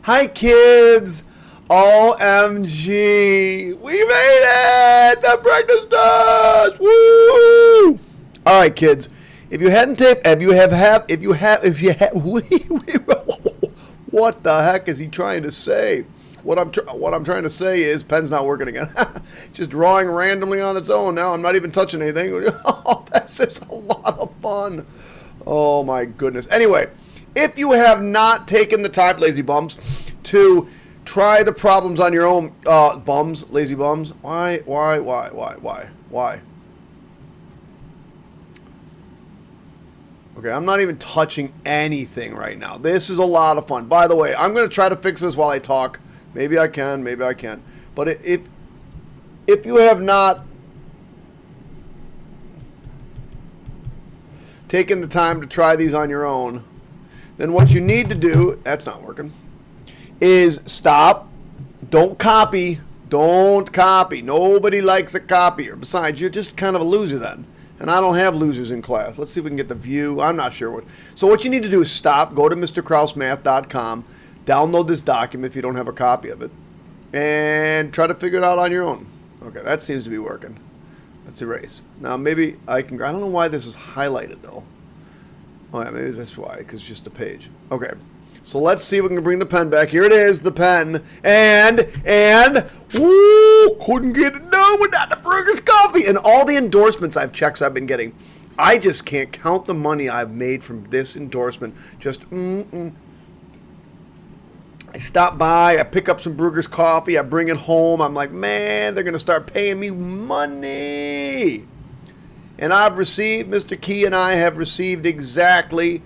Hi, kids. OMG. We made it. The practice test. Woo! All right, kids. If you hadn't taped, what the heck is he trying to say? What I'm trying to say is pen's not working again. Just drawing randomly on its own now. I'm not even touching anything. Oh, that's just a lot of fun. Oh my goodness. Anyway, if you have not taken the time, lazy bums, to try the problems on your own, lazy bums. Why? Okay, I'm not even touching anything right now. This is a lot of fun. By the way, I'm going to try to fix this while I talk. Maybe I can, maybe I can't. But if you have not taken the time to try these on your own, then what you need to do, that's not working, is stop. Don't copy. Don't copy. Nobody likes a copier. Besides, you're just kind of a loser then. And I don't have losers in class. Let's see if we can get the view. I'm not sure what. So what you need to do is stop. Go to mrkrausmath.com. Download this document if you don't have a copy of it. And try to figure it out on your own. Okay, that seems to be working. Let's erase. Now maybe I can. I don't know why this is highlighted though. Oh yeah, maybe that's why, because it's just a page. Okay. So let's see if we can bring the pen back. Here it is, the pen. And, woo, couldn't get it done without the Burgers coffee. And all the endorsements checks I've been getting. I just can't count the money I've made from this endorsement. Just, I stop by, I pick up some Brugger's coffee, I bring it home. I'm like, man, they're going to start paying me money. And Mr. Key and I have received exactly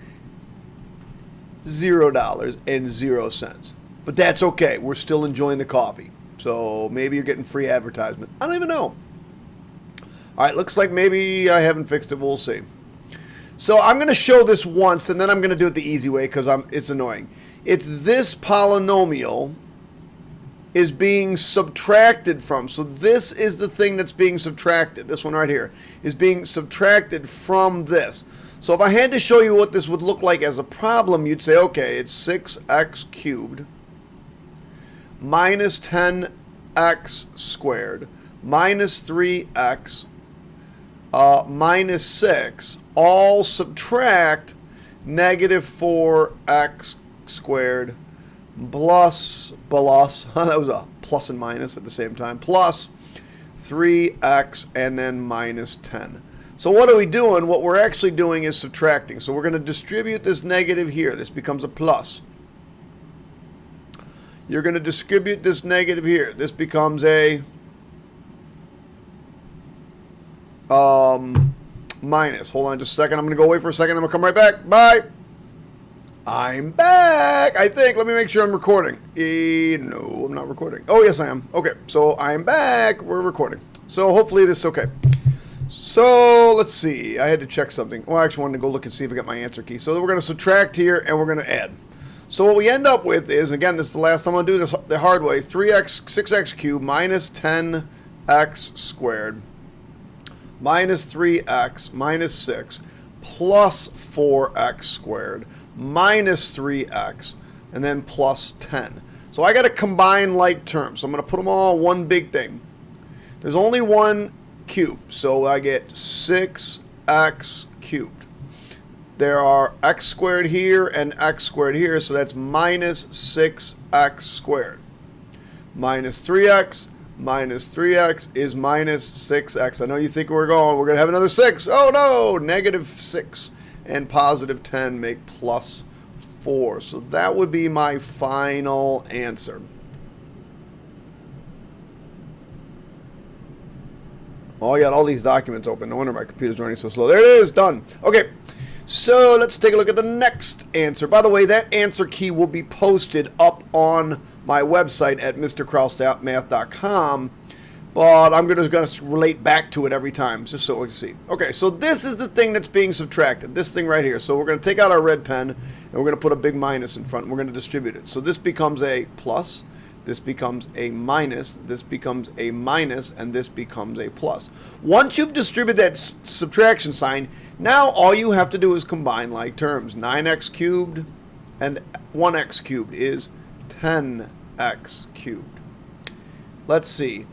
$0.00. But that's okay. We're still enjoying the coffee. So maybe you're getting free advertisement. I don't even know. All right, looks like maybe I haven't fixed it. We'll see. So I'm going to show this once, and then I'm going to do it the easy way because it's annoying. It's this polynomial is being subtracted from. So this is the thing that's being subtracted. This one right here is being subtracted from this. So if I had to show you what this would look like as a problem, you'd say, okay, it's 6x cubed minus 10x squared minus 3x minus 6, all subtract negative 4x squared plus, that was a plus and minus at the same time, plus 3x and then minus 10. So what are we doing? What we're actually doing is subtracting. So we're going to distribute this negative here. This becomes a plus. You're going to distribute this negative here. This becomes a minus. Hold on just a second. I'm going to go away for a second. I'm going to come right back. Bye. I'm back, I think. Let me make sure I'm recording. No, I'm not recording. Oh, yes, I am. Okay, so I'm back. We're recording. So hopefully this is okay. So let's see. I had to check something. Well, I actually wanted to go look and see if I got my answer key. So we're going to subtract here and we're going to add. So what we end up with is, again, this is the last time I'm going to do this the hard way, 6x cubed minus 10x squared minus 3x minus 6 plus 4x squared minus 3x and then plus 10. So I got to combine like terms. So I'm going to put them all in one big thing. There's only one cube, so I get 6x cubed. There are x squared here and x squared here, so that's minus 6x squared. Minus 3x is minus 6x. I know you think we're going to have another 6. Oh no, negative 6 and positive 10 make plus 4. So that would be my final answer. Oh, I got all these documents open. No wonder my computer's running so slow. There it is, done. Okay, so let's take a look at the next answer. By the way, that answer key will be posted up on my website at mrkrausmath.com, but I'm going to relate back to it every time, just so we can see. Okay, so this is the thing that's being subtracted, this thing right here. So we're going to take out our red pen, and we're going to put a big minus in front, and we're going to distribute it. So this becomes a plus. This becomes a minus, this becomes a minus, and this becomes a plus. Once you've distributed that subtraction sign, now all you have to do is combine like terms. 9x cubed and 1x cubed is 10x cubed. Let's see.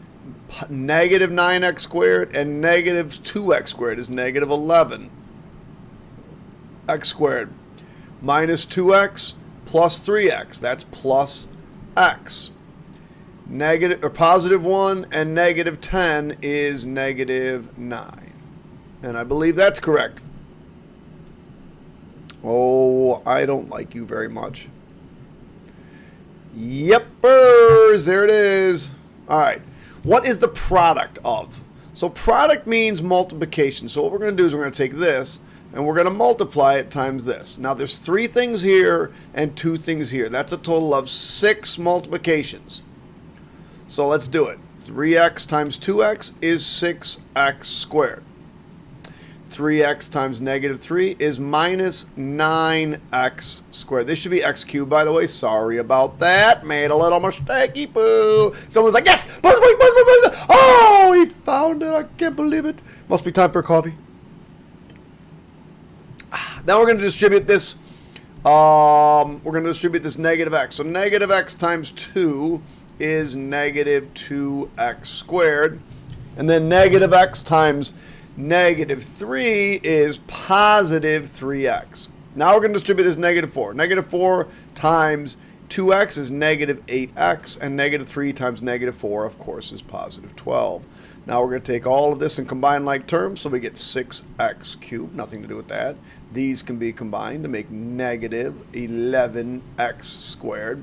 Negative 9x squared and negative 2x squared is negative 11. X squared minus 2x plus 3x. That's plus x. Negative or positive 1 and negative 10 is negative 9. And I believe that's correct. Oh, I don't like you very much. Yepers, there it is. All right. What is the product of? So product means multiplication. So what we're going to do is we're going to take this and we're going to multiply it times this. Now there's 3 things here and 2 things here. That's a total of 6 multiplications. So let's do it. 3x times 2x is 6x squared. 3x times negative 3 is minus 9x squared. This should be x cubed, by the way. Sorry about that. Made a little mistakey poo. Someone's like, yes! Oh, he found it. I can't believe it. Must be time for coffee. Now we're going to distribute this. Negative x. So negative x times 2 is negative 2x squared. And then negative x times negative 3 is positive 3x. Now we're going to distribute this negative 4. Negative 4 times 2x is negative 8x, and negative 3 times negative 4, of course, is positive 12. Now we're going to take all of this and combine like terms, so we get 6x cubed. Nothing to do with that. These can be combined to make negative 11x squared.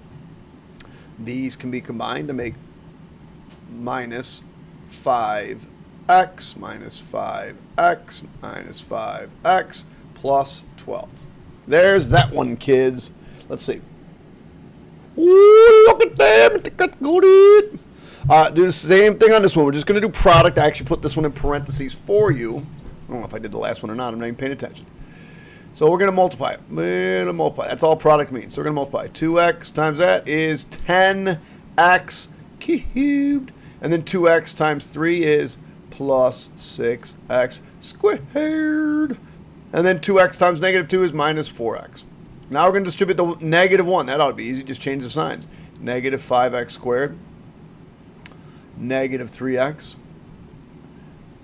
These can be combined to make minus 5x minus 5x minus 5x plus 12. There's that one, kids. Let's see. Ooh, look at them. Do the same thing on this one. We're just going to do product. I actually put this one in parentheses for you. I don't know if I did the last one or not. I'm not even paying attention. So we're going to multiply it. We're going to multiply. That's all product means. So we're going to multiply. 2x times that is 10x cubed. And then 2x times 3 is plus 6x squared. And then 2x times negative 2 is minus 4x. Now we're going to distribute the negative 1. That ought to be easy. Just change the signs. Negative 5x squared. Negative 3x.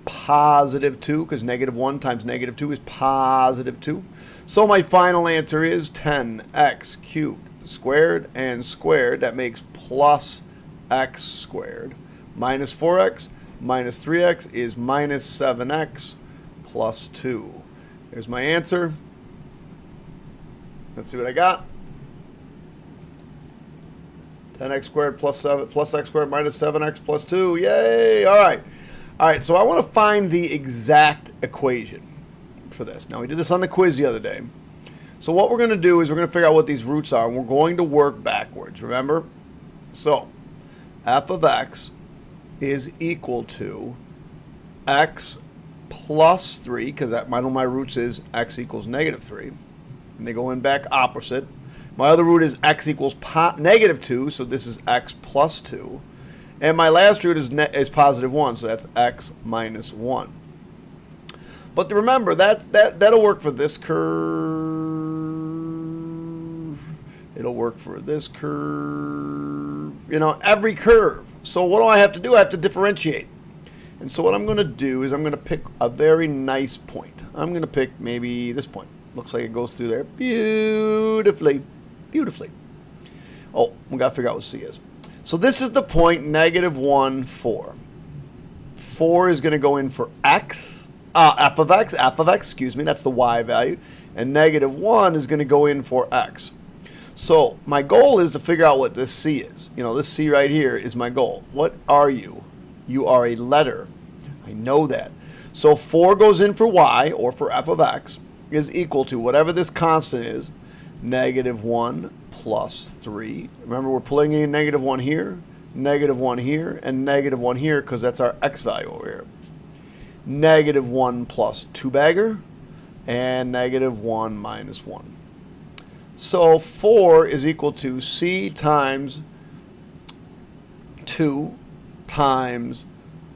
Positive 2, because negative 1 times negative 2 is positive 2. So my final answer is 10x cubed squared and squared. That makes plus x squared. Minus 4x minus 3x is minus 7x plus 2. There's my answer. Let's see what I got. 10x squared plus x squared minus 7x plus 2. Yay! All right. All right, so I want to find the exact equation for this. Now, we did this on the quiz the other day. So what we're going to do is we're going to figure out what these roots are, and we're going to work backwards, remember? So f of x is equal to x plus 3, because one of my roots is x equals negative 3. And they go in back opposite. My other root is x equals negative 2, so this is x plus 2. And my last root is positive 1, so that's x minus 1. But remember, that'll work for this curve. It'll work for this curve. You know, every curve. So what do I have to do? I have to differentiate. And so what I'm going to do is I'm going to pick a very nice point. I'm going to pick maybe this point. Looks like it goes through there beautifully. Beautifully. Oh, we got to figure out what C is. So this is the point, negative 1, 4. 4 is going to go in for x, f of x, excuse me, that's the y value. And negative 1 is going to go in for x. So my goal is to figure out what this C is. You know, this C right here is my goal. What are you? You are a letter. I know that. So 4 goes in for y, or for f of x, is equal to whatever this constant is, negative 1 plus 3. Remember, we're pulling in negative 1 here, negative 1 here, and negative 1 here because that's our x value over here. Negative 1 plus 2-bagger, and negative 1 minus 1. So 4 is equal to c times 2 times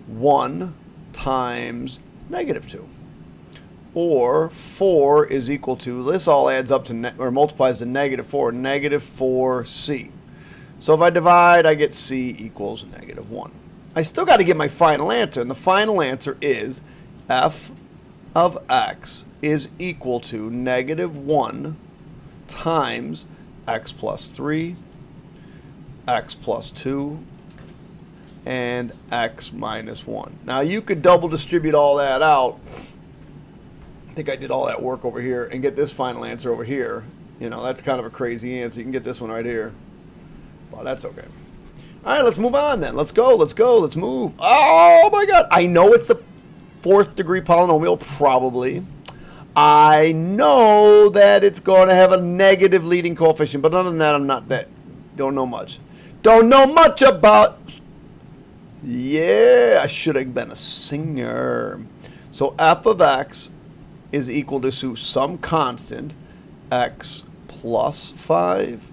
1 times negative 2. Or 4 is equal to, this all adds up to, or multiplies to negative 4, negative 4c. So if I divide, I get c equals -1. I still got to get my final answer, and the final answer is f of x is equal to -1 times x plus 3, x plus 2, and x minus 1. Now you could double distribute all that out. I think I did all that work over here and get this final answer over here. You know, that's kind of a crazy answer. You can get this one right here. Well, that's okay. All right, let's move on then. Let's go, let's move. Oh my God. I know it's a 4th degree polynomial, probably. I know that it's going to have a negative leading coefficient, but other than that, don't know much. Don't know much about. Yeah, I should have been a singer. So f of x is equal to some constant, x plus 5,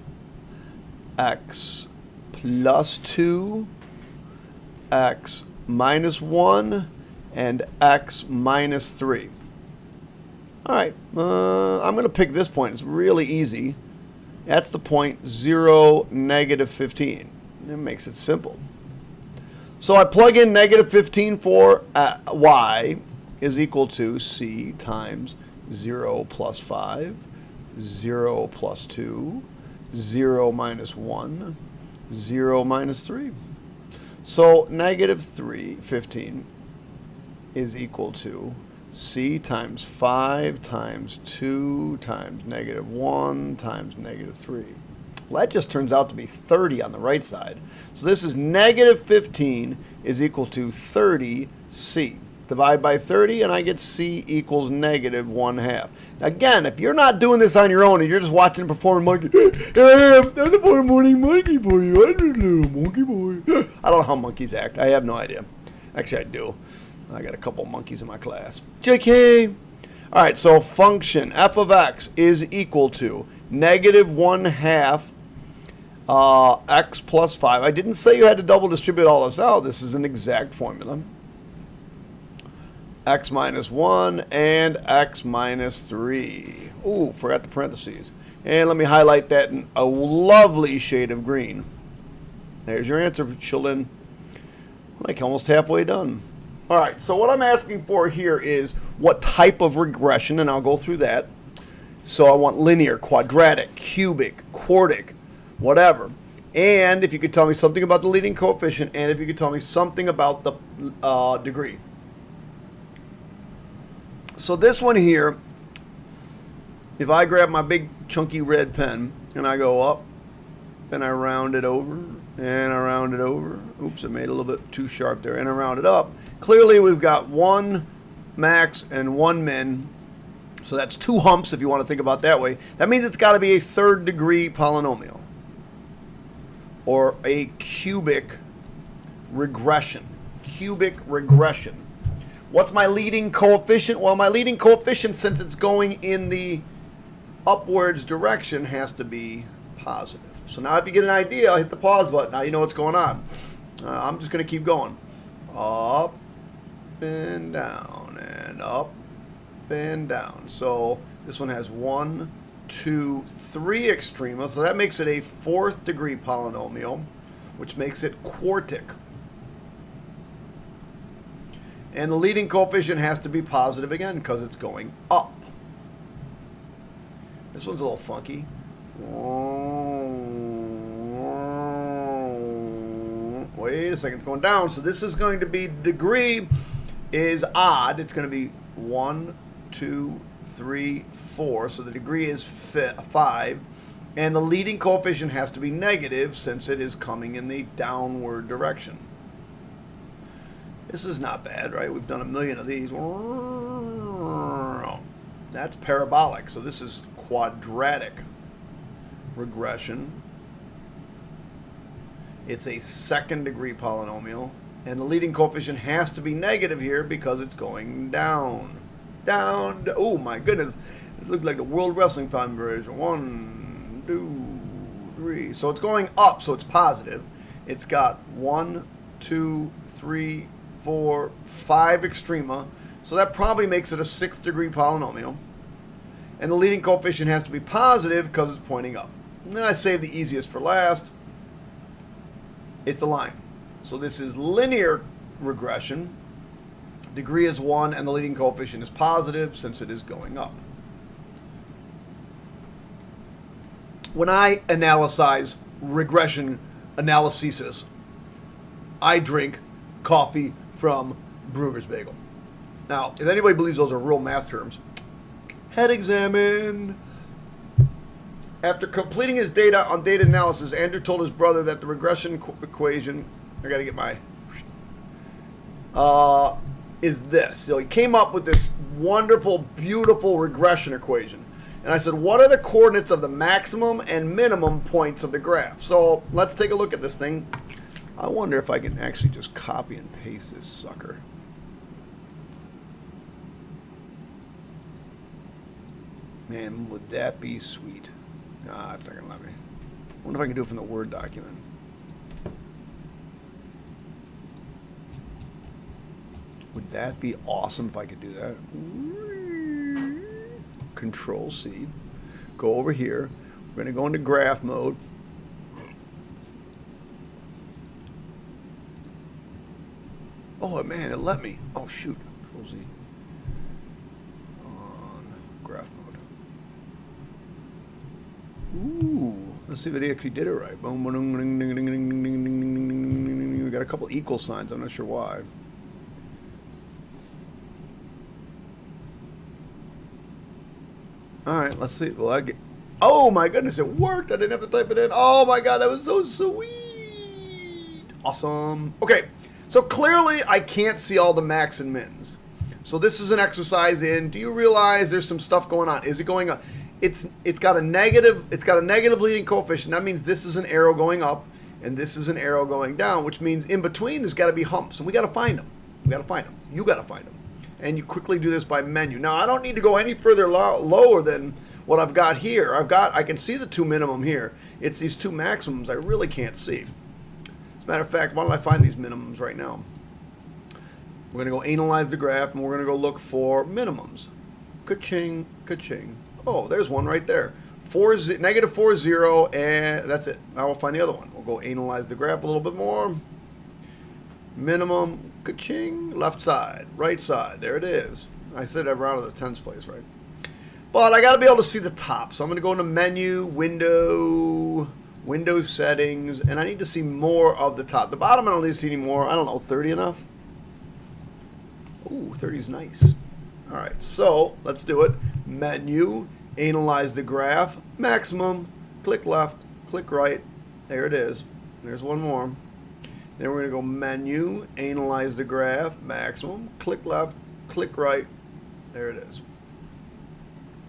x plus 2, x minus 1, and x minus 3. All right, I'm going to pick this point. It's really easy. That's the point 0, -15. It makes it simple. So I plug in -15 for y is equal to c times 0 plus 5, 0 plus 2, 0 minus 1, 0 minus 3. So -15 is equal to c times 5 times 2 times -1 times -3. Well, that just turns out to be 30 on the right side. So this is -15 is equal to 30c. Divide by 30 and I get c equals -1/2. Again, if you're not doing this on your own and you're just watching a performing monkey, I'm the performing monkey for you. I'm the little monkey boy. I don't know how monkeys act. I have no idea. Actually, I do. I got a couple monkeys in my class. JK. All right, so function f of x is equal to -1/2 x plus 5. I didn't say you had to double distribute all this out. This is an exact formula. X minus 1 and x minus 3. Ooh, forgot the parentheses. And let me highlight that in a lovely shade of green. There's your answer, children. Like almost halfway done. All right, so what I'm asking for here is what type of regression, and I'll go through that. So I want linear, quadratic, cubic, quartic, whatever. And if you could tell me something about the leading coefficient, and if you could tell me something about the degree. So this one here, if I grab my big chunky red pen and I go up and I round it over and I round it over. Oops, I made it a little bit too sharp there. And I round it up. Clearly we've got one max and one min. So that's 2 humps if you want to think about it that way. That means it's got to be a 3rd degree polynomial or a cubic regression. Cubic regression. What's my leading coefficient? Well, my leading coefficient, since it's going in the upwards direction, has to be positive. So now if you get an idea, I'll hit the pause button. Now you know what's going on. I'm just going to keep going. Up and down and up and down. So this one has 1, 2, 3 extrema. So that makes it a 4th degree polynomial, which makes it quartic. And the leading coefficient has to be positive again because it's going up. This one's a little funky. Wait a second, it's going down. So this is going to be, degree is odd. It's going to be 1, 2, 3, 4. So the degree is 5. And the leading coefficient has to be negative since it is coming in the downward direction. This is not bad, right? We've done a million of these. That's parabolic. So this is quadratic regression. It's a 2nd degree polynomial. And the leading coefficient has to be negative here because it's going down. Down. Oh my goodness. This looks like the World Wrestling Federation. 1, 2, 3. So it's going up, so it's positive. It's got 1, 2, 3, 4, 5 extrema. So that probably makes it a 6th degree polynomial. And the leading coefficient has to be positive because it's pointing up. And then I save the easiest for last. it's a line. So this is linear regression. Degree is 1 and the leading coefficient is positive since it is going up. When I analyze regression analysis, I drink coffee from Brugger's Bagel. Now, if anybody believes those are real math terms, head examine. After completing his data on data analysis, Andrew told his brother that the regression equation, I gotta get my, is this. So he came up with this wonderful, beautiful regression equation. And I said, what are the coordinates of the maximum and minimum points of the graph? So let's take a look at this thing. I wonder if I can actually just copy and paste this sucker. Man, would that be sweet? Nah, it's not gonna let me. I wonder if I can do it from the Word document. Would that be awesome if I could do that? Control C. Go over here. We're gonna go into graph mode. Oh man, it let me. Oh shoot. Control Z. On graph mode. Ooh, let's see if it actually did it right. Boom, boom, ding, ding, ding, ding, ding, ding, ding, ding, ding. We got a couple equal signs. I'm not sure why. All right, let's see. Well, oh my goodness, it worked. I didn't have to type it in. Oh my god, that was so sweet. Awesome. Okay, so clearly I can't see all the max and mins. So this is an exercise in, do you realize there's some stuff going on? Is it going up? It's got a negative leading coefficient. That means this is an arrow going up and this is an arrow going down, which means in between there's got to be humps, and we got to find them. We got to find them. You got to find them. And you quickly do this by menu. Now, I don't need to go any further lower than what I've got here. I can see the two minimum here. It's these two maximums I really can't see. As a matter of fact, why don't I find these minimums right now? We're going to go analyze the graph, and we're going to go look for minimums. Ka-ching, ka-ching. Oh, there's one right there. Negative 4, 0, and that's it. Now we'll find the other one. We'll go analyze the graph a little bit more. Minimum, ka-ching, left side, right side. There it is. I said around the tens place, right? But I got to be able to see the top. So I'm going to go into menu, window settings, and I need to see more of the top. The bottom I don't need to see any more. I don't know, 30 enough? Ooh, 30 is nice. All right, so let's do it. Menu, analyze the graph, maximum, click left, click right. There it is. There's one more. Then we're going to go menu, analyze the graph, maximum, click left, click right. There it is.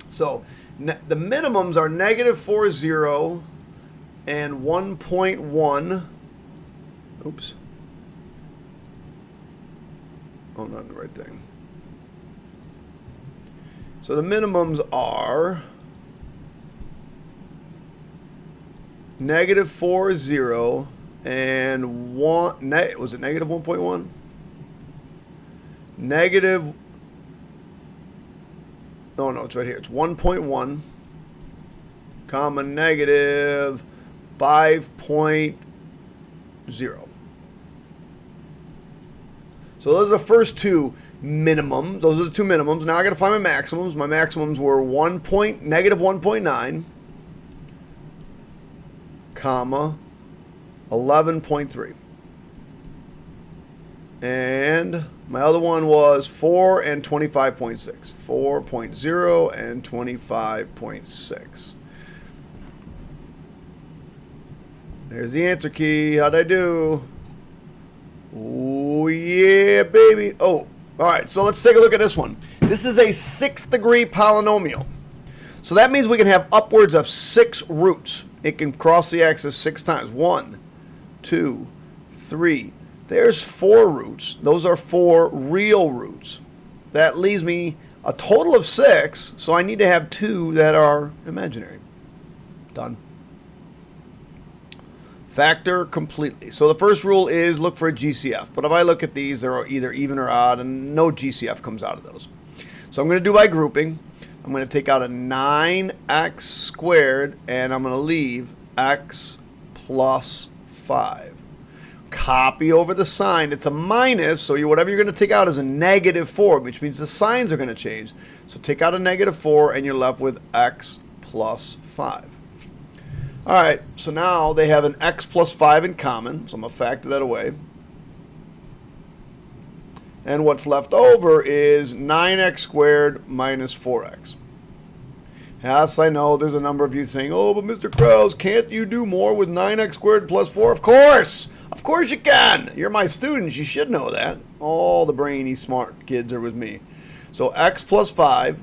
So the minimums are negative 4, 0 and 1.1. Oops. Oh, not the right thing. So the minimums are negative 4, 0 and 1. Was it negative 1.1? Negative. Oh no, it's right here. It's 1.1, comma negative 5.0. So those are the first two minimums. Those are the two minimums. Now I got to find my maximums. My maximums were negative 1.9, comma 11.3. And my other one was 4 and 25.6. 4.0 and 25.6. There's the answer key. How'd I do? Oh, yeah, baby. Oh, all right. So let's take a look at this one. This is a 6th degree polynomial. So that means we can have upwards of 6 roots. It can cross the axis 6 times. 1, 2, 3. There's 4 roots. Those are 4 real roots. That leaves me a total of 6, so I need to have 2 that are imaginary. Done. Factor completely. So the first rule is look for a GCF. But if I look at these, they're either even or odd, and no GCF comes out of those. So I'm going to do by grouping. I'm going to take out a 9x squared, and I'm going to leave x plus 5. copy over the sign. It's a minus, so whatever you're going to take out is a -4, which means the signs are going to change. So take out a -4, and you're left with x plus 5. All right, so now they have an x plus 5 in common, so I'm going to factor that away. And what's left over is 9x squared minus 4x. Yes, I know there's a number of you saying, oh, but Mr. Krause, can't you do more with 9x squared plus 4? Of course! Of course you can! You're my students, you should know that. All the brainy, smart kids are with me. So x plus 5,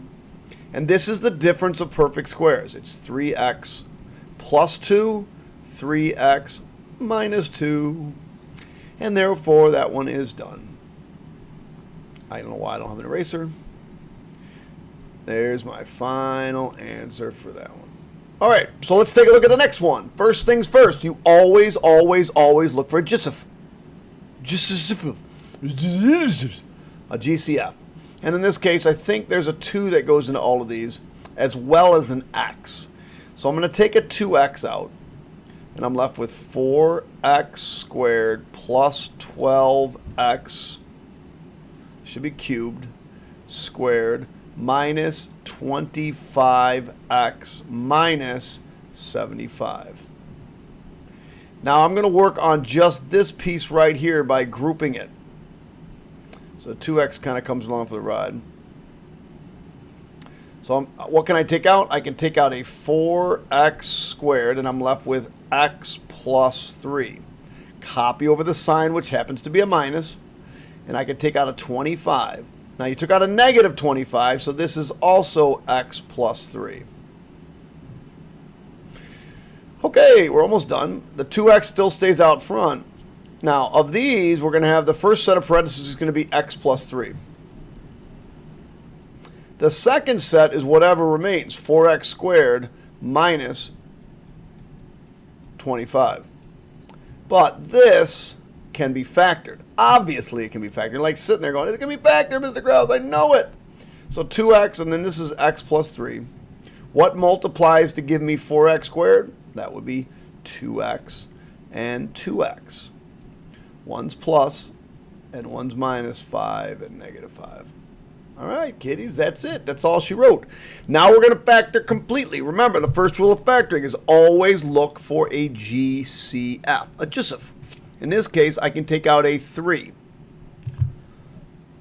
and this is the difference of perfect squares. It's 3x plus 2, 3x minus 2, and therefore that one is done. I don't know why I don't have an eraser. There's my final answer for that one. All right, so let's take a look at the next one. First things first, you always, always, always look for a GCF. A GCF. And in this case, I think there's a 2 that goes into all of these, as well as an x. So I'm going to take a 2x out, and I'm left with 4x squared plus 12x, should be cubed, squared, minus 25x minus 75. Now I'm going to work on just this piece right here by grouping it. So 2x kind of comes along for the ride. So what can I take out? I can take out a 4x squared, and I'm left with x plus 3. Copy over the sign, which happens to be a minus, and I can take out a 25. Now you took out a -25, so this is also x plus 3. Okay, we're almost done. The 2x still stays out front. Now, of these, we're going to have the first set of parentheses is going to be x plus 3. The second set is whatever remains, 4x squared minus 25. But this can be factored. Obviously, it can be factored. Like sitting there going, is it going to be factored, Mr. Krause? I know it. So 2x, and then this is x plus 3. What multiplies to give me 4x squared? That would be 2x and 2x. One's plus, and one's minus 5 and -5. All right, kiddies, that's it. That's all she wrote. Now we're going to factor completely. Remember, the first rule of factoring is always look for a GCF, a GCF. In this case, I can take out a 3,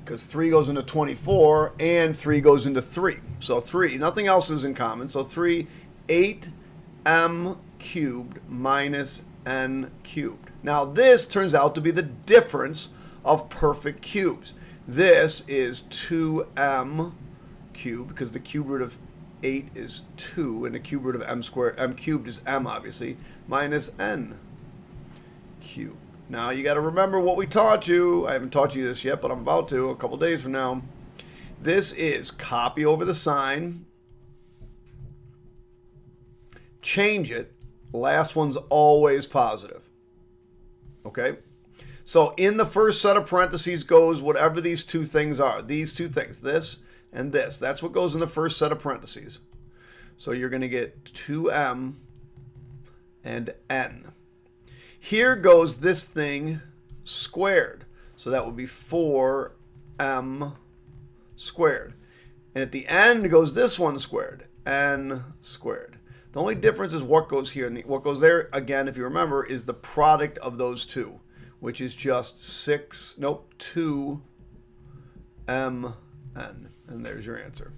because 3 goes into 24, and 3 goes into 3. So 3, nothing else is in common. So 3, 8m cubed minus n cubed. Now this turns out to be the difference of perfect cubes. This is 2m cubed, because the cube root of 8 is 2, and the cube root of m cubed is m, obviously, minus n cubed. Now you got to remember what we taught you. I haven't taught you this yet, but I'm about to a couple days from now. This is copy over the sign, change it. Last one's always positive. Okay? So in the first set of parentheses goes whatever these two things are. These two things, this and this. That's what goes in the first set of parentheses. So you're going to get 2m and n. Here goes this thing squared. So that would be 4m squared. And at the end goes this one squared, n squared. The only difference is what goes here. And what goes there, again, if you remember, is the product of those two, which is just 2mn. And there's your answer.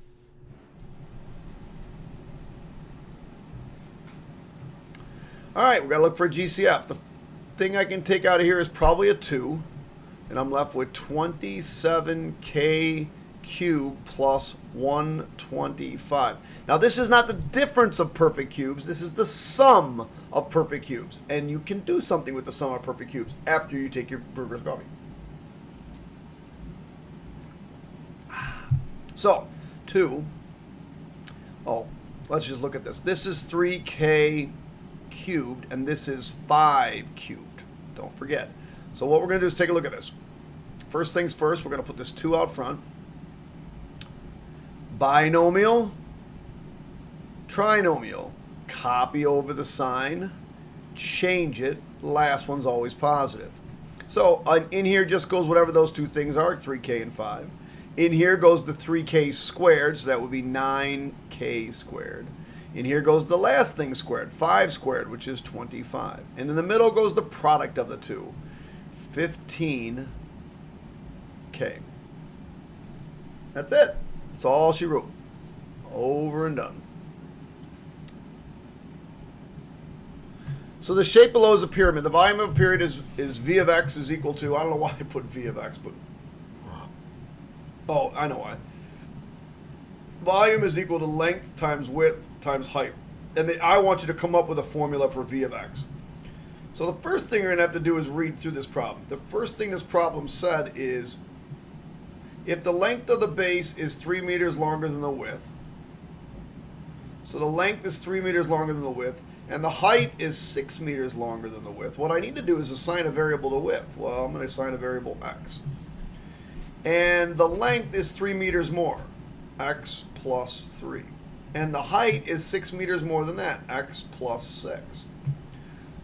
All right, we've got to look for a GCF. The thing I can take out of here is probably a 2. And I'm left with 27k cubed plus 125. Now, this is not the difference of perfect cubes. This is the sum of perfect cubes. And you can do something with the sum of perfect cubes after you take your burger's coffee. So, 2. Oh, let's just look at this. This is 3k cubed, and this is 5 cubed. Don't forget. So what we're going to do is take a look at this. First things first, we're going to put this 2 out front. Binomial, trinomial. Copy over the sign, change it. Last one's always positive. So in here just goes whatever those two things are, 3k and 5. In here goes the 3k squared, so that would be 9k squared. In here goes the last thing squared, 5 squared, which is 25. And in the middle goes the product of the two, 15k. That's it. That's all she wrote. Over and done. So the shape below is a pyramid. The volume of a pyramid is v of x is equal to, I don't know why I put v of x, but, oh, I know why. Volume is equal to length times width times height. And I want you to come up with a formula for v of x. So the first thing you're going to have to do is read through this problem. The first thing this problem said is, if the length of the base is 3 meters longer than the width, so the length is 3 meters longer than the width, and the height is 6 meters longer than the width, what I need to do is assign a variable to width. Well, I'm going to assign a variable x. And the length is 3 meters more, x plus 3. And the height is 6 meters more than that, x plus 6.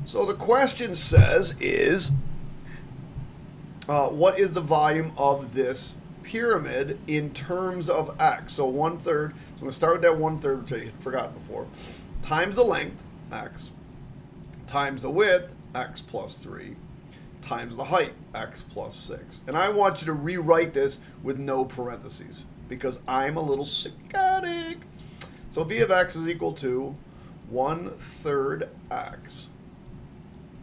So the question says is, what is the volume of this pyramid in terms of x? So 1/3, so I'm going to start with that 1/3, which I had forgotten before, times the length, x, times the width, x plus 3, times the height, x plus 6. And I want you to rewrite this with no parentheses, because I'm a little psychotic. So v of x is equal to 1/3 x,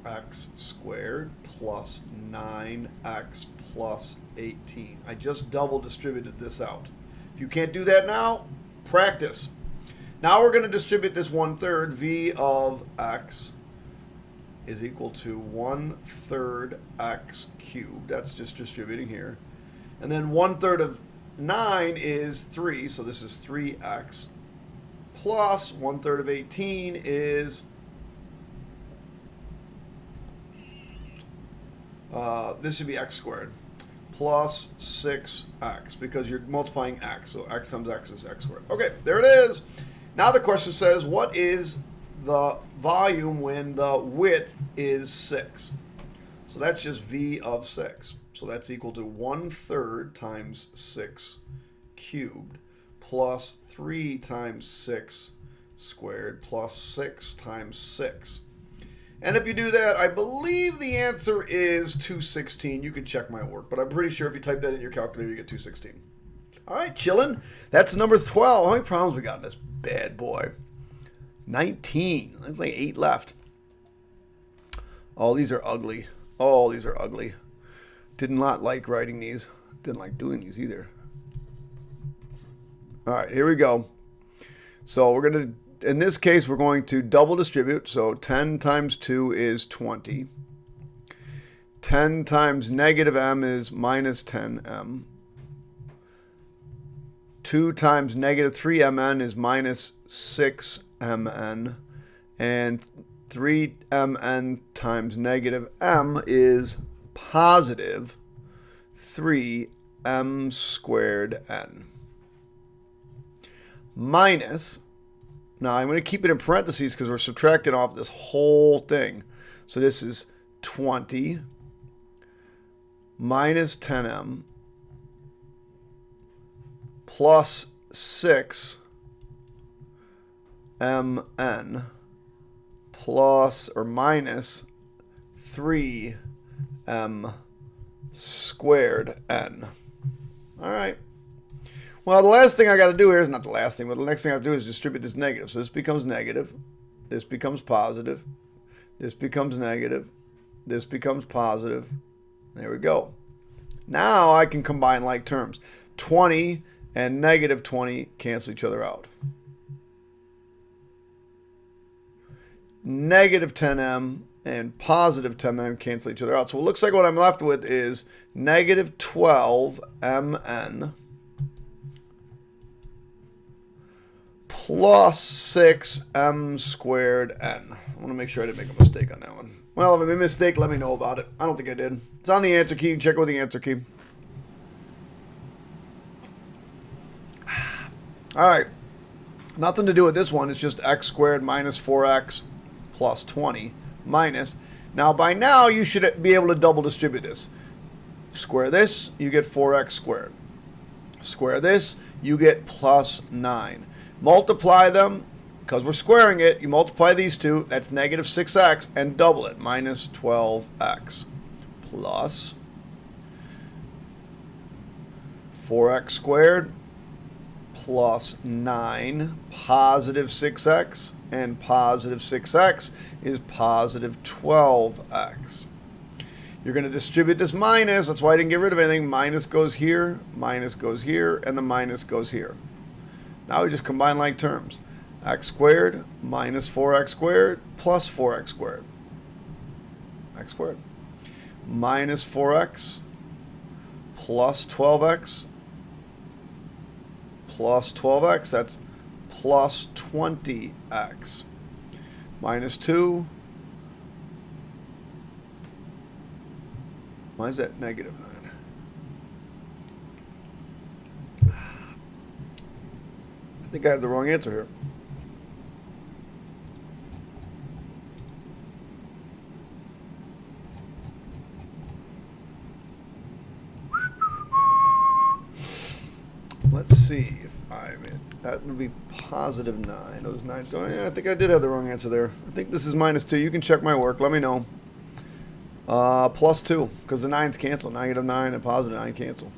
x squared plus 9x plus 18. I just double distributed this out. If you can't do that now, practice. Now we're going to distribute this 1/3. V of x is equal to 1/3 x cubed. That's just distributing here. And then 1/3 of 9 is 3, so this is 3x. Plus 1/3 of 18 is, this should be x squared. Plus 6x, because you're multiplying x. So x times x is x squared. Okay, there it is. Now the question says, what is the volume when the width is 6? So that's just v of 6. So that's equal to 1/3 times 6 cubed plus 3 times 6 squared plus 6 times 6. And if you do that, I believe the answer is 216. You can check my work, but I'm pretty sure if you type that in your calculator, you get 216. All right, chillin'. That's number 12. How many problems we got in this bad boy? 19. That's like 8 left. Oh, these are ugly. Oh, these are ugly. Did not like writing these. Didn't like doing these either. All right, here we go. So we're going to, in this case, we're going to double distribute. So 10 times 2 is 20. 10 times negative m is minus 10m. 2 times negative 3mn is minus 6mn. And 3mn times negative m is positive 3m squared n. Minus, now I'm going to keep it in parentheses because we're subtracting off this whole thing. So this is 20 minus 10m plus 6mn plus or minus 3m squared n. All right. Well, the last thing I got to do here is not the last thing, but the next thing I have to do is distribute this negative. So this becomes negative. This becomes positive. This becomes negative. This becomes positive. There we go. Now I can combine like terms. 20 and negative 20 cancel each other out. Negative 10m and positive 10m cancel each other out. So it looks like what I'm left with is negative 12mn plus 6m squared n. I want to make sure I didn't make a mistake on that one. Well, if I made a mistake, let me know about it. I don't think I did. It's on the answer key. You can check it with the answer key. All right. Nothing to do with this one. It's just x squared minus 4x plus 20 minus. Now, by now, you should be able to double distribute this. Square this, you get 4x squared. Square this, you get plus 9. Multiply them, because we're squaring it, you multiply these two, that's negative 6x, and double it, minus 12x, plus 4x squared, plus 9, positive 6x, and positive 6x is positive 12x. You're going to distribute this minus, that's why I didn't get rid of anything. Minus goes here, and the minus goes here. Now we just combine like terms. X squared minus 4x squared plus 4x squared. X squared. Minus 4x plus 12x plus 12x, that's plus 20x. Minus 2. Why is that negative 9? I think I have the wrong answer here. Let's see if I'm in. That would be positive 9. Those 9s don't. Yeah, I think I did have the wrong answer there. I think this is minus 2. You can check my work. Let me know. Plus 2, because the 9s cancel. Negative 9 and positive 9 cancel.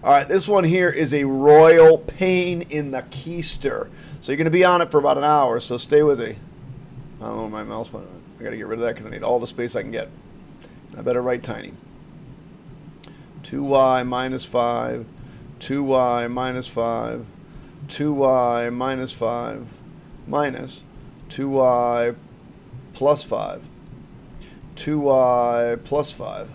All right, this one here is a royal pain in the keister. So you're going to be on it for about an hour, so stay with me. I don't know where my mouse went. I got to get rid of that because I need all the space I can get. I better write tiny. 2y minus 5, 2y minus 5, 2y minus 5, minus 2y plus 5, 2y plus 5,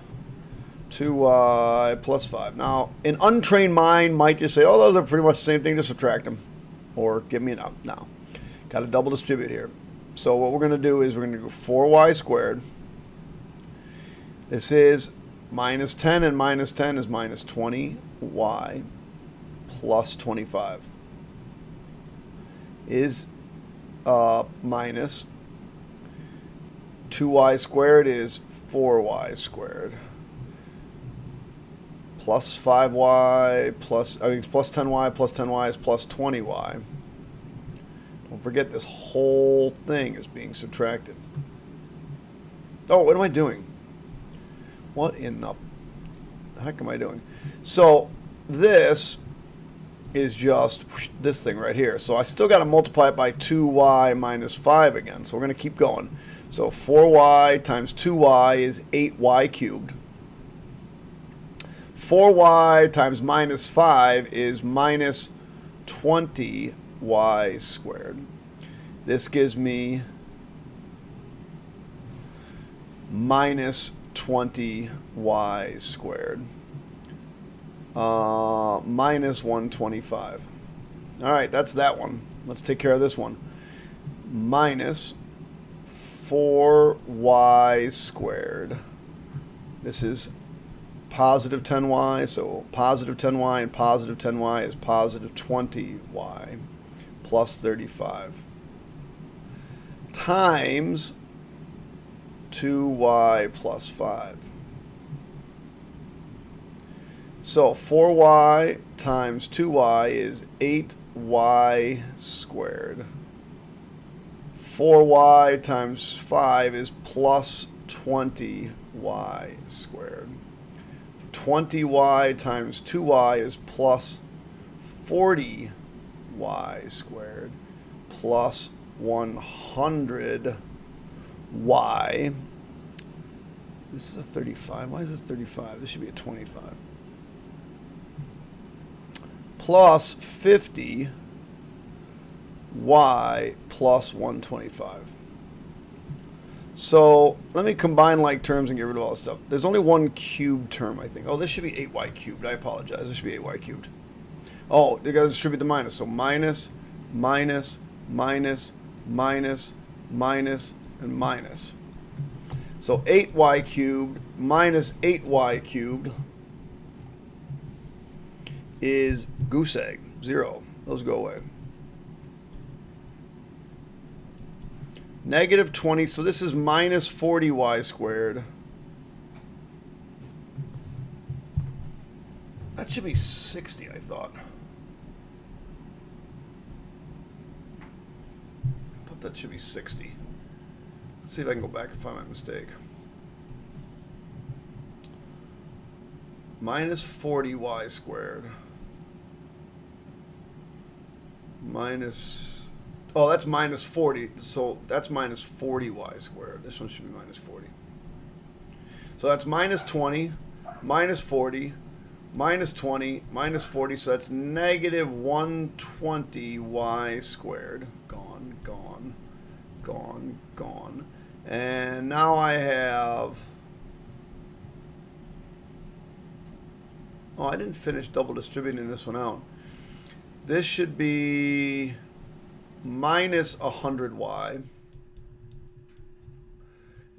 2y plus 5. Now, an untrained mind might just say, oh, those are pretty much the same thing, just subtract them. Or give me an up. No. Got to double distribute here. So what we're going to do is we're going to go 4y squared. This is minus 10, and minus 10 is minus 20y plus 25 is minus 2y squared is 4y squared plus 5y plus 10y is plus 20y. Don't forget this whole thing is being subtracted. Oh, what am I doing? What in the heck am I doing? So this is just this thing right here. So I still got to multiply it by 2y minus 5 again. So we're going to keep going. So 4y times 2y is 8y cubed. 4y times minus 5 is minus 20y squared. This gives me minus 20y squared. Minus 125. All right, that's that one. Let's take care of this one. Minus 4y squared. This is positive 10y, so positive 10y and positive 10y is positive 20y plus 35 times 2y plus 5. So 4y times 2y is 8y squared. 4y times 5 is plus 20y squared. 20y times 2y is plus 40y squared plus 100y. This is a 35. Why is this 35? This should be a 25. Plus 50y plus 125. So let me combine like terms and get rid of all this stuff. There's only one cubed term, I think. Oh, this should be 8y cubed. I apologize. This should be 8y cubed. Oh, you got to distribute the minus. So minus, minus, minus, minus, minus, and minus. So 8y cubed minus 8y cubed is goose egg. 0. Those go away. Negative 20, so this is minus 40y squared. That should be 60, I thought. That should be 60. Let's see if I can go back and find my mistake. Minus 40y squared. Minus... Oh, that's minus 40. So that's minus 40y squared. This one should be minus 40. So that's minus 20, minus 40, minus 20, minus 40. So that's negative 120y squared. Gone, gone, gone, gone. And now I have... Oh, I didn't finish double distributing this one out. This should be minus 100y.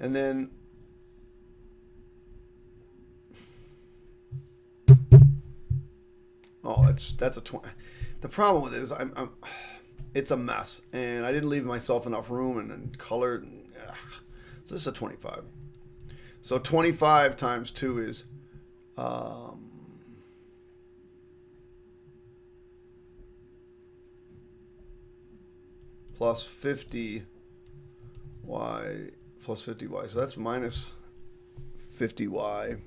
And then... Oh, that's a 20. The problem with it is it's a mess, and I didn't leave myself enough room and colored. And, so this is a 25. So 25 times 2 is plus 50y plus 50y. So that's minus 50y.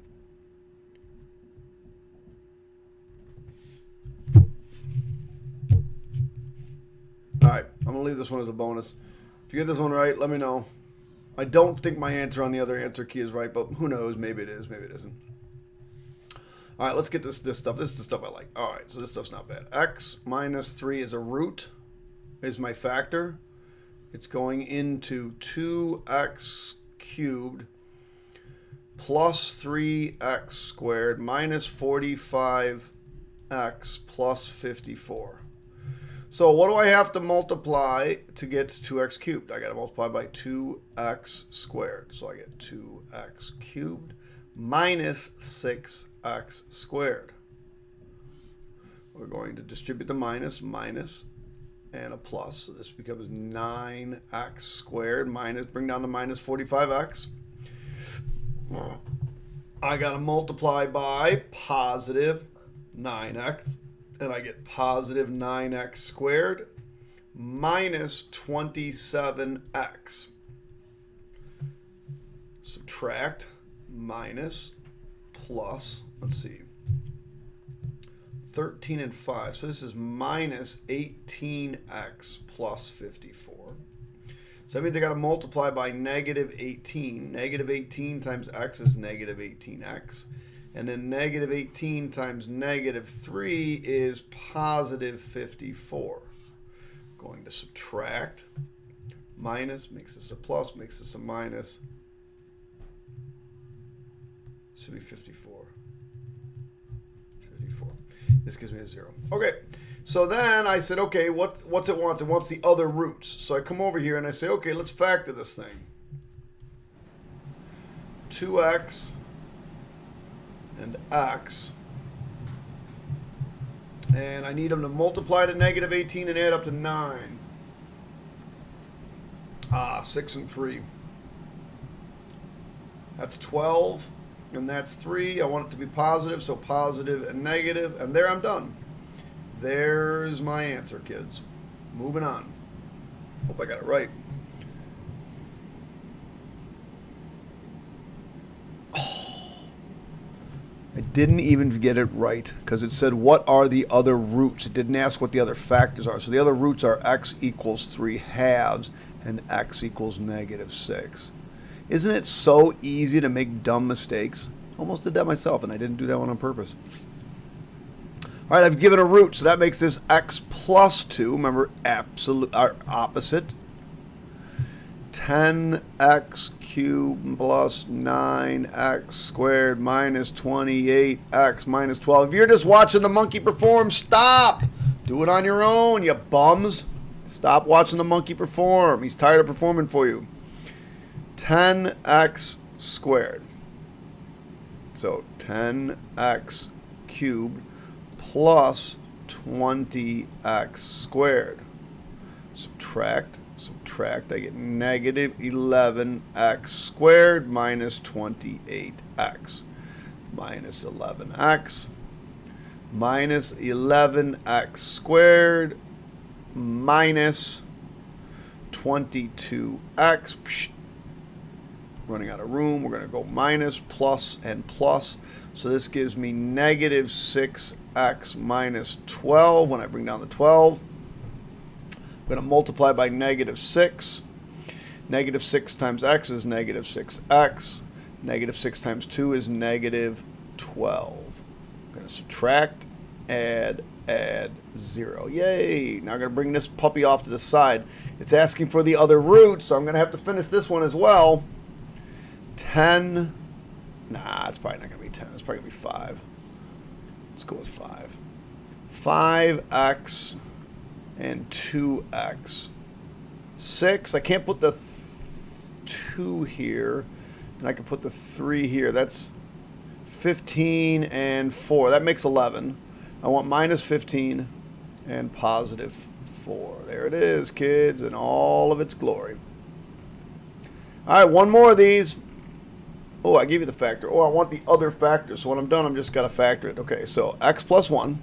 Alright, I'm going to leave this one as a bonus. If you get this one right, let me know. I don't think my answer on the other answer key is right, but who knows? Maybe it is, maybe it isn't. Alright, let's get this stuff. This is the stuff I like. Alright, so this stuff's not bad. X minus 3 is a root, is my factor. It's going into 2x cubed plus 3x squared minus 45x plus 54. So what do I have to multiply to get 2x cubed? I got to multiply by 2x squared. So I get 2x cubed minus 6x squared. We're going to distribute the minus, and a plus. So this becomes 9x squared minus, bring down to minus 45x. I got to multiply by positive 9x. And I get positive 9x squared minus 27x. Subtract minus plus, let's see, 13 and 5. So this is minus 18x plus 54. So that means I got to multiply by negative 18. Negative 18 times x is negative 18x. And then negative 18 times negative 3 is positive 54. Going to subtract. Minus makes this a plus, makes this a minus. Should be 54. 54. This gives me a 0. Okay. So then I said, okay, what's it want? It wants the other roots. So I come over here and I say, okay, let's factor this thing. 2x and x, and I need them to multiply to negative 18 and add up to 9. 6 and 3. That's 12, and that's 3. I want it to be positive, so positive and negative, and there I'm done. There's my answer, kids. Moving on. Hope I got it right. I didn't even get it right because it said, what are the other roots? It didn't ask what the other factors are. So the other roots are x equals 3 halves and x equals negative 6. Isn't it so easy to make dumb mistakes? Almost did that myself, and I didn't do that one on purpose. All right, I've given a root, so that makes this x plus 2. Remember, absolute, our opposite. 10x cubed plus 9x squared minus 28x minus 12. If you're just watching the monkey perform, stop. Do it on your own, you bums. Stop watching the monkey perform. He's tired of performing for you. 10x squared. So 10x cubed plus 20x squared. Subtract subtract. I get negative 11x squared minus 28x minus 11x minus 11x squared minus 22x. Running out of room. We're going to go minus, plus, and plus. So this gives me negative 6x minus 12. When I bring down the 12, I'm going to multiply by negative 6. Negative 6 times x is negative 6x. Negative 6 times 2 is negative 12. I'm going to subtract, add 0. Yay! Now I'm going to bring this puppy off to the side. It's asking for the other root, so I'm going to have to finish this one as well. 10. Nah, it's probably not going to be 10. It's probably going to be 5. Let's go with 5. 5x and 2x. 6. I can't put the 2 here. And I can put the 3 here. That's 15 and 4. That makes 11. I want minus 15 and positive 4. There it is, kids, in all of its glory. All right, one more of these. Oh, I gave you the factor. Oh, I want the other factor. So when I'm done, I'm just got to factor it. Okay, so x plus 1.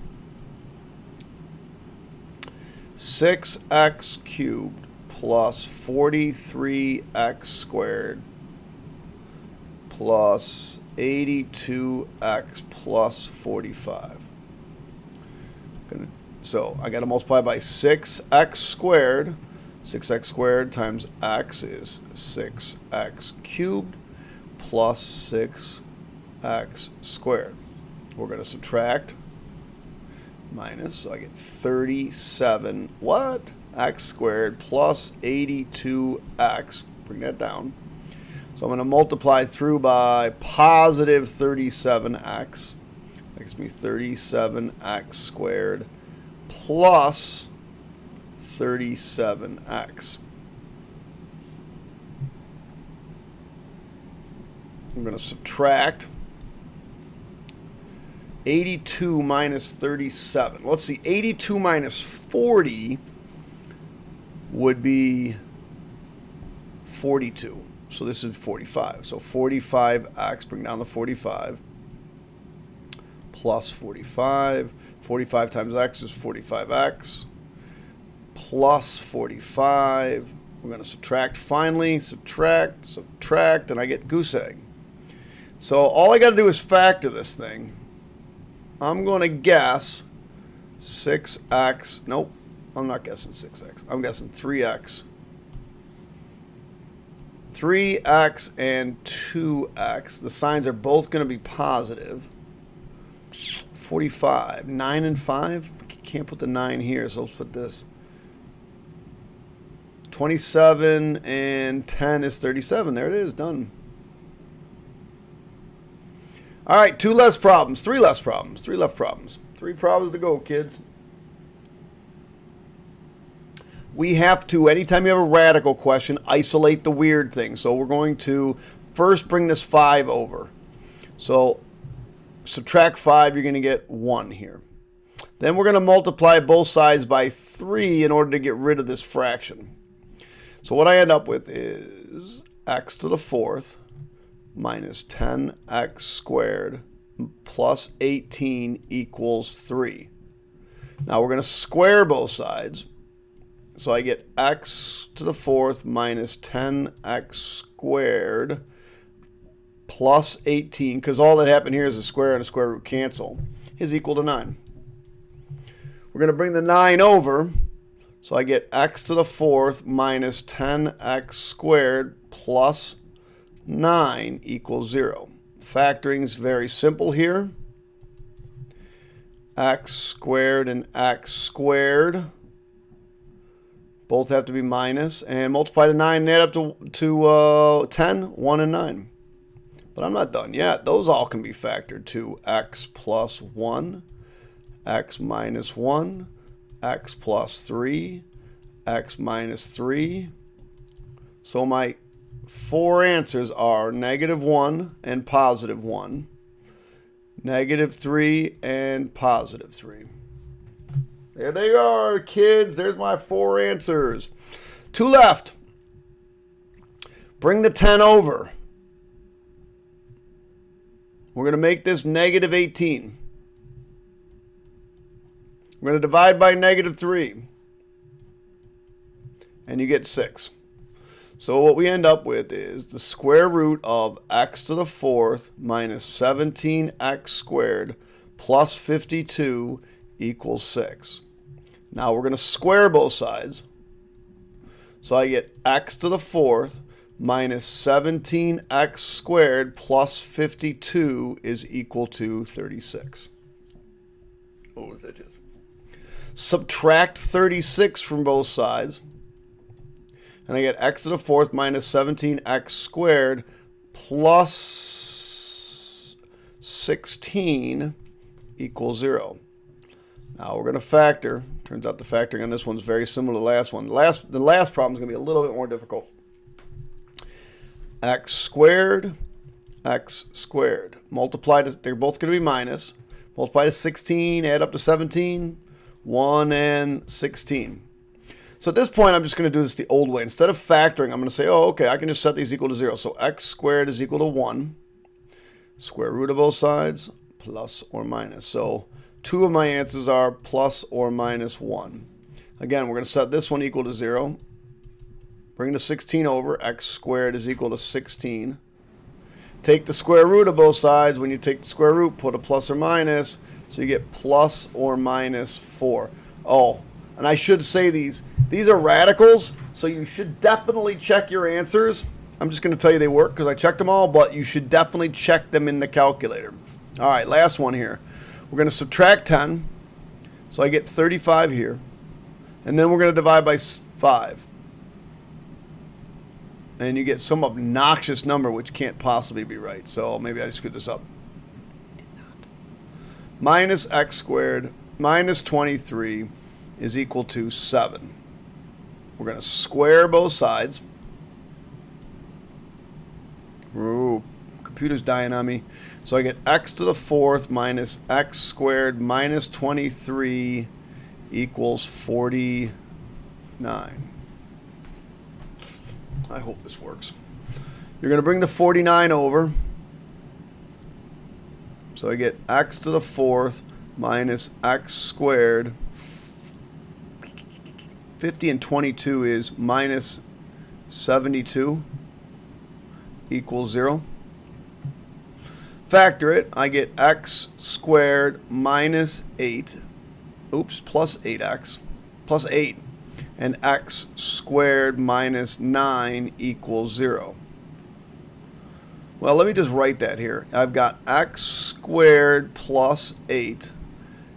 6x cubed plus 43x squared plus 82x plus 45. So I got to multiply by 6x squared. 6x squared times x is 6x cubed plus 6x squared. We're going to subtract minus, so I get 37 what? X squared plus 82x. Bring that down. So I'm going to multiply through by positive 37x. That gives me 37x squared plus 37x. I'm going to subtract 82 minus 37. Let's see, 82 minus 40 would be 42. So this is 45. So 45x, bring down the 45, plus 45. 45 times x is 45x, plus 45. We're going to subtract finally. Subtract, and I get goose egg. So all I got to do is factor this thing. I'm going to guess 6x. Nope, I'm not guessing 6x. I'm guessing 3x. 3x and 2x. The signs are both going to be positive. 45. 9 and 5. Can't put the 9 here, so let's put this. 27 and 10 is 37. There it is. Done. All right, 2 less problems. 3 less problems. 3 left problems. 3 problems to go, kids. We have to, anytime you have a radical question, isolate the weird thing. So we're going to first bring this 5 over. So subtract 5, you're going to get 1 here. Then we're going to multiply both sides by 3 in order to get rid of this fraction. So what I end up with is x to the 4th minus 10x squared plus 18 equals 3. Now we're going to square both sides. So I get x to the 4th minus 10x squared plus 18, because all that happened here is a square and a square root cancel, is equal to 9. We're going to bring the 9 over. So I get x to the 4th minus 10x squared plus 9 equals 0. Factoring is very simple here. X squared and x squared both have to be minus, and multiply to 9 and add up to 10, 1 and 9. But I'm not done yet. Those all can be factored to x plus 1, x minus 1, x plus 3, x minus 3. So my 4 answers are negative 1 and positive 1, negative 3 and positive 3. There they are, kids. There's my 4 answers. 2 left. Bring the 10 over. We're going to make this negative 18. We're going to divide by negative 3. And you get 6. So what we end up with is the square root of x to the 4th minus 17x squared plus 52 equals 6. Now we're going to square both sides. So I get x to the 4th minus 17x squared plus 52 is equal to 36. Oh, that is. Subtract 36 from both sides. And I get x to the 4th minus 17x squared plus 16 equals 0. Now we're going to factor. Turns out the factoring on this one's very similar to the last one. The last problem is going to be a little bit more difficult. X squared, multiplied, they're both going to be minus. Multiply to 16, add up to 17, 1 and 16. So at this point, I'm just going to do this the old way. Instead of factoring, I'm going to say, oh, okay, I can just set these equal to 0. So x squared is equal to 1. Square root of both sides, plus or minus. So two of my answers are plus or minus 1. Again, we're going to set this one equal to 0. Bring the 16 over. X squared is equal to 16. Take the square root of both sides. When you take the square root, put a plus or minus. So you get plus or minus 4. Oh, and I should say these are radicals, so you should definitely check your answers. I'm just going to tell you they work because I checked them all, but you should definitely check them in the calculator. All right, last one here. We're going to subtract 10, so I get 35 here. And then we're going to divide by 5. And you get some obnoxious number, which can't possibly be right. So maybe I screwed this up. Minus x squared minus 23 is equal to 7. We're going to square both sides. Ooh, computer's dying on me. So I get x to the 4th minus x squared minus 23 equals 49. I hope this works. You're going to bring the 49 over. So I get x to the 4th minus x squared. 50 and 22 is minus 72 equals 0. Factor it. I get x squared minus 8. Oops, plus 8x. Plus 8. And x squared minus 9 equals 0. Well, let me just write that here. I've got x squared plus 8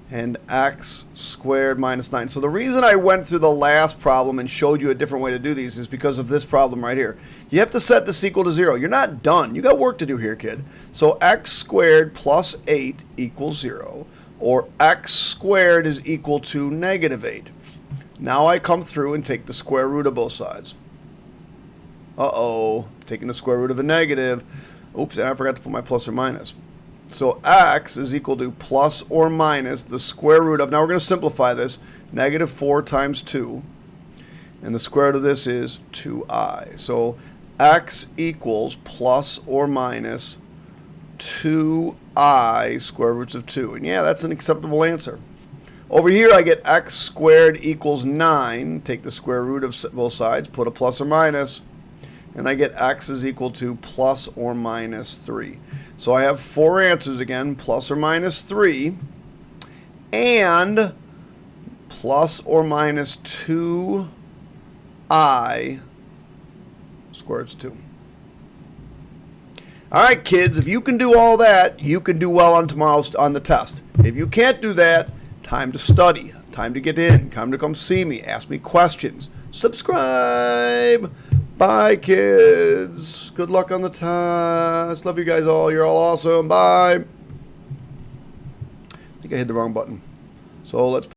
and x squared minus 9. So the reason I went through the last problem and showed you a different way to do these is because of this problem right here. You have to set this equal to 0. You're not done. You got work to do here, kid. So x squared plus 8 equals 0, or x squared is equal to negative 8. Now I come through and take the square root of both sides. Uh-oh, taking the square root of a negative. Oops, and I forgot to put my plus or minus. So x is equal to plus or minus the square root of, now we're going to simplify this, negative 4 times 2. And the square root of this is 2i. So x equals plus or minus 2i square roots of 2. And yeah, that's an acceptable answer. Over here, I get x squared equals 9. Take the square root of both sides, put a plus or minus, and I get x is equal to plus or minus 3. So I have 4 answers again, plus or minus 3, and plus or minus 2i square roots of 2. All right, kids, if you can do all that, you can do well on tomorrow's on the test. If you can't do that, time to study, time to get in, time to come see me, ask me questions, subscribe. Bye, kids. Good luck on the test. Love you guys all. You're all awesome. Bye. I think I hit the wrong button. So let's